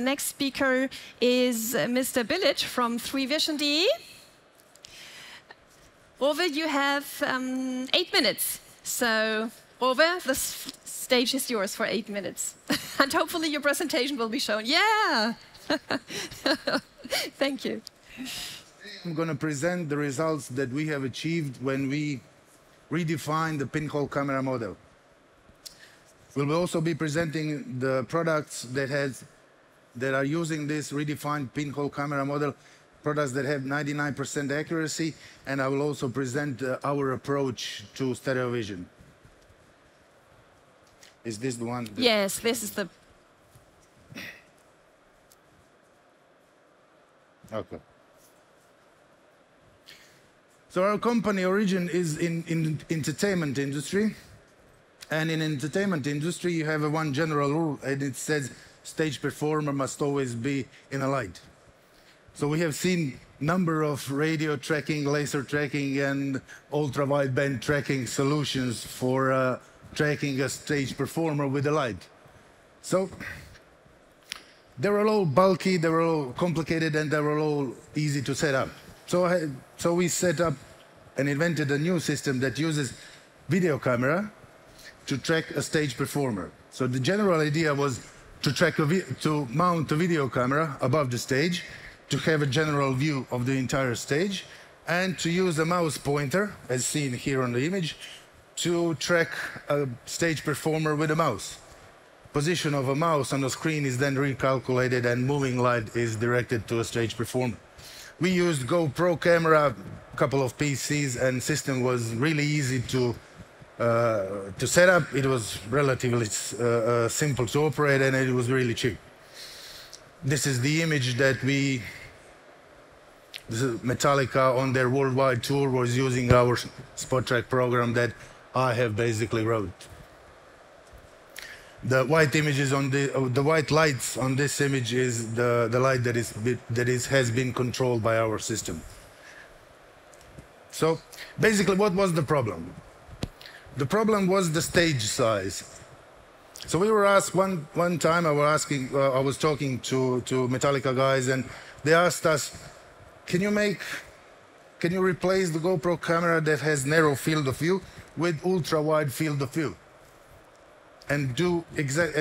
next speaker is Mr. Bilic from 3visionD. Rowe, you have 8 minutes. So, Rowe, the stage is yours for 8 minutes. And hopefully your presentation will be shown. Yeah! Thank you. I'm going to present the results that we have achieved when we redefined the pinhole camera model. We'll also be presenting the products that are using this redefined pinhole camera model, products that have 99% accuracy, and I will also present our approach to stereo vision. Is this the one? Yes, this is the... Okay. So our company origin is in entertainment industry. And in entertainment industry, you have one general rule, and it says stage performer must always be in a light. So we have seen number of radio tracking, laser tracking, and ultra-wideband tracking solutions for tracking a stage performer with a light. So they were all bulky, they were all complicated, and they were all easy to set up. So we set up and invented a new system that uses video camera to track a stage performer. So the general idea was to mount a video camera above the stage, to have a general view of the entire stage, and to use a mouse pointer, as seen here on the image, to track a stage performer with a mouse. Position of a mouse on the screen is then recalculated, and moving light is directed to a stage performer. We used GoPro camera, a couple of PCs, and system was really easy to set up. It was relatively simple to operate, and it was really cheap. This is the image that this is Metallica on their worldwide tour was using our spot track program that I have basically wrote. The white images on the white lights on this image is the light that has been controlled by our system. So basically, what was the problem? The problem was the stage size. So we were asked one time. I was talking to Metallica guys, and they asked us, "Can you replace the GoPro camera that has narrow field of view with ultra wide field of view, and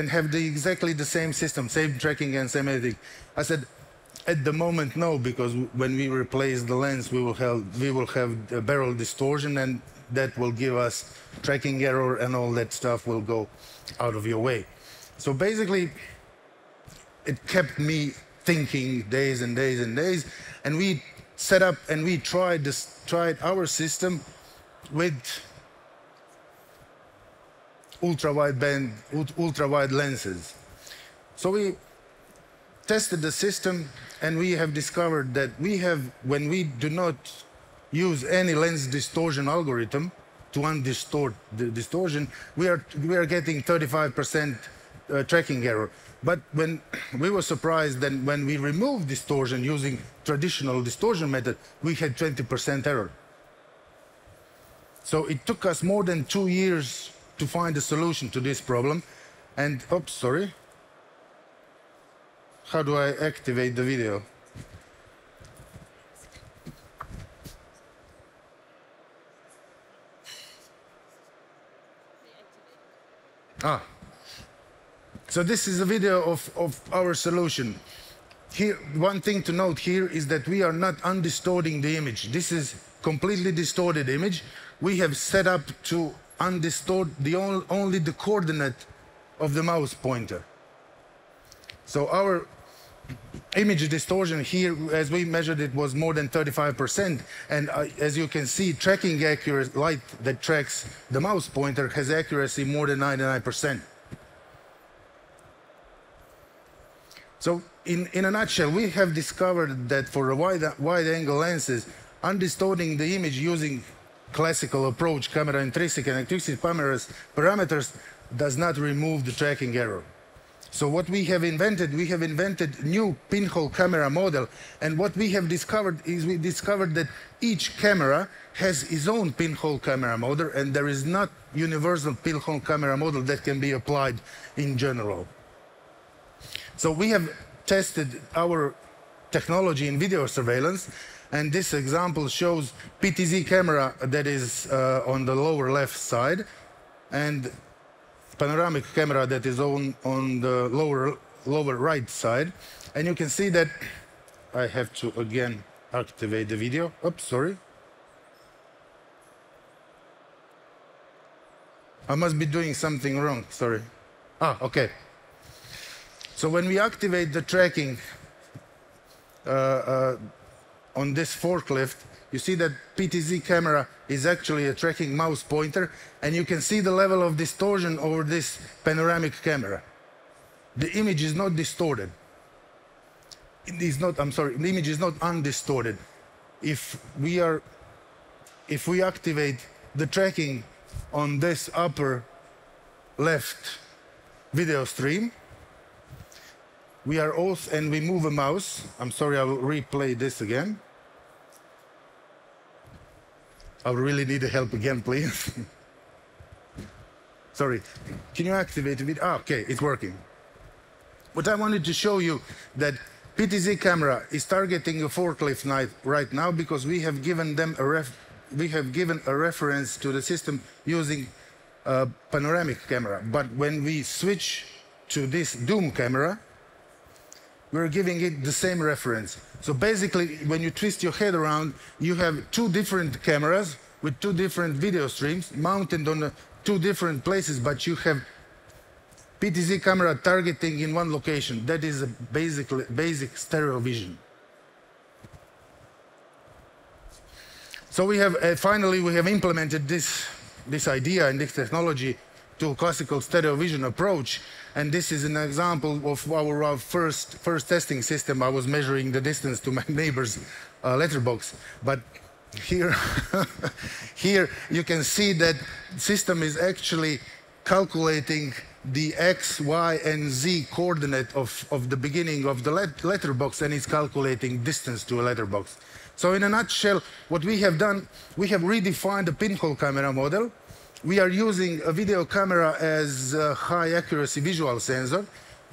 have exactly the same system, same tracking and same everything?" I said, "At the moment, no, because when we replace the lens, we will have a barrel distortion, and that will give us tracking error, and all that stuff will go out of your way." So basically, it kept me thinking days and days and days, and we set up and we tried our system with ultra-wide lenses. So we tested the system, and we have discovered that when we do not use any lens distortion algorithm to undistort the distortion, we are getting 35% tracking error. But when we were surprised that when we removed distortion using traditional distortion method, we had 20% error. So it took us more than 2 years to find a solution to this problem. And, oops, sorry. How do I activate the video? So this is a video of our solution. Here, one thing to note here is that we are not undistorting the image. This is completely distorted image. We have set up to undistort only the coordinate of the mouse pointer. So our image distortion here, as we measured it, was more than 35%. And as you can see, tracking accurate light that tracks the mouse pointer has accuracy more than 99%. So in a nutshell, we have discovered that for a wide-angle lenses, undistorting the image using classical approach, camera intrinsic and extrinsic parameters, does not remove the tracking error. So what we have invented new pinhole camera model, and what we have discovered is we discovered that each camera has its own pinhole camera model, and there is not universal pinhole camera model that can be applied in general. So we have tested our technology in video surveillance, and this example shows PTZ camera that is on the lower left side, and panoramic camera that is on the lower right side. And you can see that I have to again activate the video. Oops, sorry. I must be doing something wrong, sorry. Okay. So when we activate the tracking on this forklift, you see that PTZ camera is actually a tracking mouse pointer, and you can see the level of distortion over this panoramic camera. The image is not distorted. It is not, I'm sorry, the image is not undistorted. If we activate the tracking on this upper left video stream, we are also, and we move a mouse. I'm sorry, I will replay this again. I really need help again, please. Sorry, can you activate the video? Okay, it's working. What I wanted to show you that PTZ camera is targeting a forklift right now because we have given them a reference to the system using a panoramic camera. But when we switch to this Doom camera, we're giving it the same reference. So basically, when you twist your head around, you have two different cameras with two different video streams mounted on two different places, but you have PTZ camera targeting in one location. That is a basic stereo vision. So we have finally we have implemented this idea and this technology to a classical stereo vision approach, and this is an example of our first testing system. I was measuring the distance to my neighbor's letterbox, but here here you can see that system is actually calculating the X, Y, and Z coordinate of the beginning of the letterbox, and it's calculating distance to a letterbox. So in a nutshell, what we have done, we have redefined the pinhole camera model. We are using a video camera as a high accuracy visual sensor.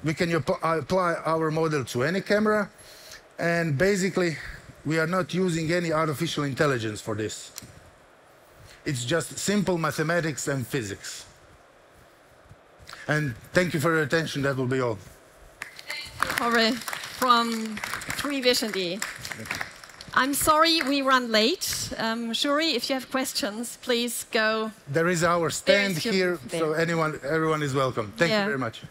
We can apply our model to any camera, and basically we are not using any artificial intelligence for this. It's just simple mathematics and physics. And thank you for your attention. That will be all. Tore from 3visionD. I'm sorry we run late. Shuri, if you have questions, please go. There is our stand here, so everyone is welcome. Thank you very much.